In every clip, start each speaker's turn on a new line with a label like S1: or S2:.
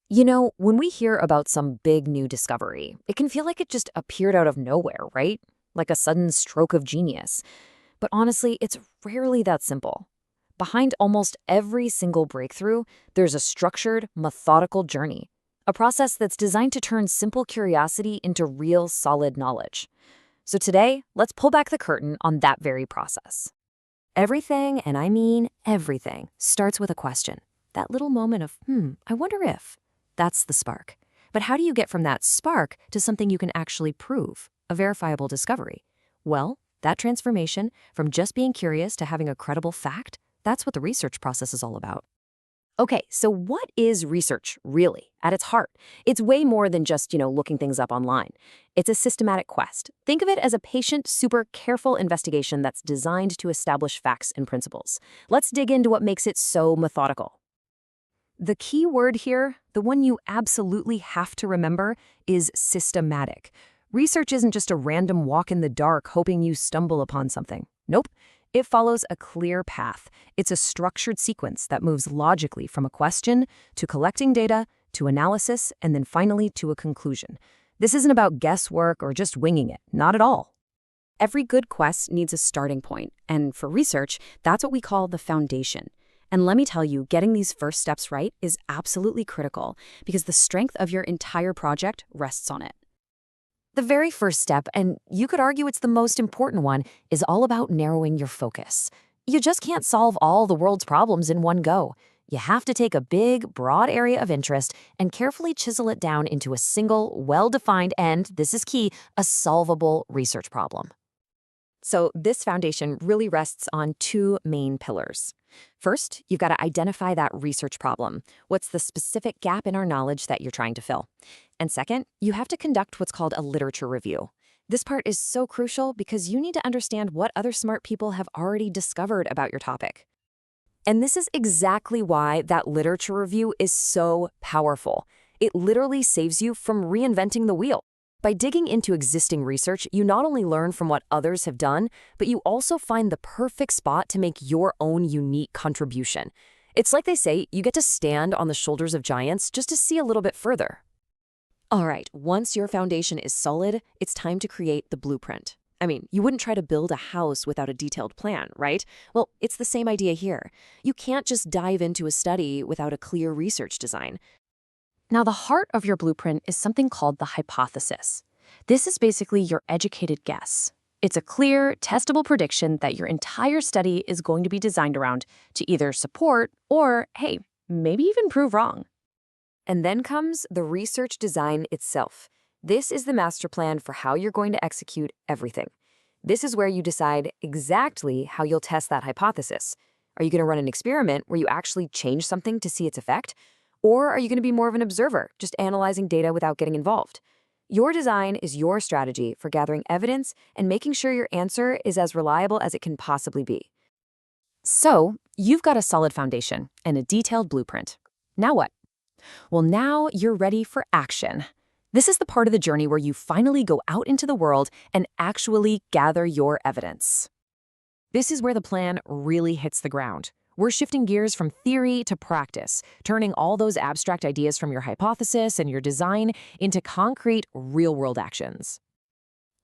S1: You know, when we hear about some big new discovery, it can feel like it just appeared out of nowhere, right? Like a sudden stroke of genius. But honestly, it's rarely that simple. Behind almost every single breakthrough, there's a structured, methodical journey, a process that's designed to turn simple curiosity into real, solid knowledge. So today, let's pull back the curtain on that very process. Everything, and I mean everything, starts with a question. That little moment of, I wonder if. That's the spark. But how do you get from that spark to something you can actually prove, a verifiable discovery? Well, that transformation from just being curious to having a credible fact, that's what the research process is all about. Okay, so what is research really at its heart? It's way more than just, looking things up online. It's a systematic quest. Think of it as a patient, super careful investigation that's designed to establish facts and principles. Let's dig into what makes it so methodical. The key word here, the one you absolutely have to remember, is systematic. Research isn't just a random walk in the dark hoping you stumble upon something. Nope. It follows a clear path. It's a structured sequence that moves logically from a question to collecting data to analysis and then finally to a conclusion. This isn't about guesswork or just winging it. Not at all. Every good quest needs a starting point, and for research, that's what we call the foundation. And let me tell you, getting these first steps right is absolutely critical because the strength of your entire project rests on it. The very first step, and you could argue it's the most important one, is all about narrowing your focus. You just can't solve all the world's problems in one go. You have to take a big, broad area of interest and carefully chisel it down into a single, well-defined and, this is key, a solvable research problem. So this foundation really rests on two main pillars. First, you've got to identify that research problem. What's the specific gap in our knowledge that you're trying to fill? And second, you have to conduct what's called a literature review. This part is so crucial because you need to understand what other smart people have already discovered about your topic. And this is exactly why that literature review is so powerful. It literally saves you from reinventing the wheel. By digging into existing research, you not only learn from what others have done, but you also find the perfect spot to make your own unique contribution. It's like they say, you get to stand on the shoulders of giants just to see a little bit further. All right, once your foundation is solid, it's time to create the blueprint. I mean, you wouldn't try to build a house without a detailed plan, right? Well, it's the same idea here. You can't just dive into a study without a clear research design. Now, the heart of your blueprint is something called the hypothesis. This is basically your educated guess. It's a clear, testable prediction that your entire study is going to be designed around to either support or, hey, maybe even prove wrong. And then comes the research design itself. This is the master plan for how you're going to execute everything. This is where you decide exactly how you'll test that hypothesis. Are you going to run an experiment where you actually change something to see its effect? Or are you going to be more of an observer, just analyzing data without getting involved? Your design is your strategy for gathering evidence and making sure your answer is as reliable as it can possibly be. So, you've got a solid foundation and a detailed blueprint. Now what? Well, now you're ready for action. This is the part of the journey where you finally go out into the world and actually gather your evidence. This is where the plan really hits the ground. We're shifting gears from theory to practice, turning all those abstract ideas from your hypothesis and your design into concrete, real-world actions.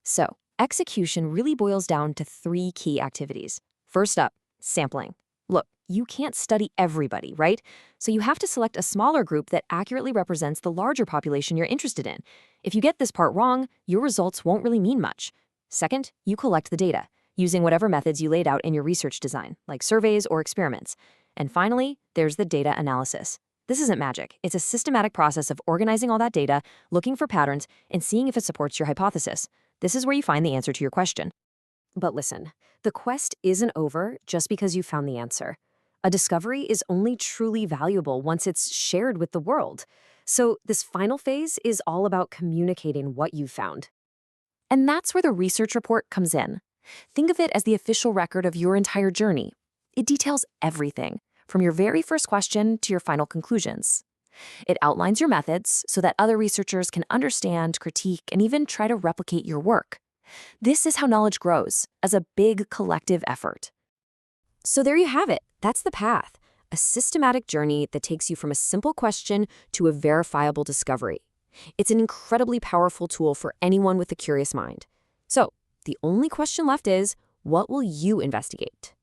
S1: So, execution really boils down to three key activities. First up, sampling. Look, you can't study everybody, right? So you have to select a smaller group that accurately represents the larger population you're interested in. If you get this part wrong, your results won't really mean much. Second, you collect the data, using whatever methods you laid out in your research design, like surveys or experiments. And finally, there's the data analysis. This isn't magic. It's a systematic process of organizing all that data, looking for patterns, and seeing if it supports your hypothesis. This is where you find the answer to your question. But listen, the quest isn't over just because you found the answer. A discovery is only truly valuable once it's shared with the world. So this final phase is all about communicating what you found. And that's where the research report comes in. Think of it as the official record of your entire journey. It details everything, from your very first question to your final conclusions. It outlines your methods so that other researchers can understand, critique, and even try to replicate your work. This is how knowledge grows, as a big collective effort. So there you have it. That's the path. a systematic journey that takes you from a simple question to a verifiable discovery. It's an incredibly powerful tool for anyone with a curious mind. So, the only question left is, what will you investigate?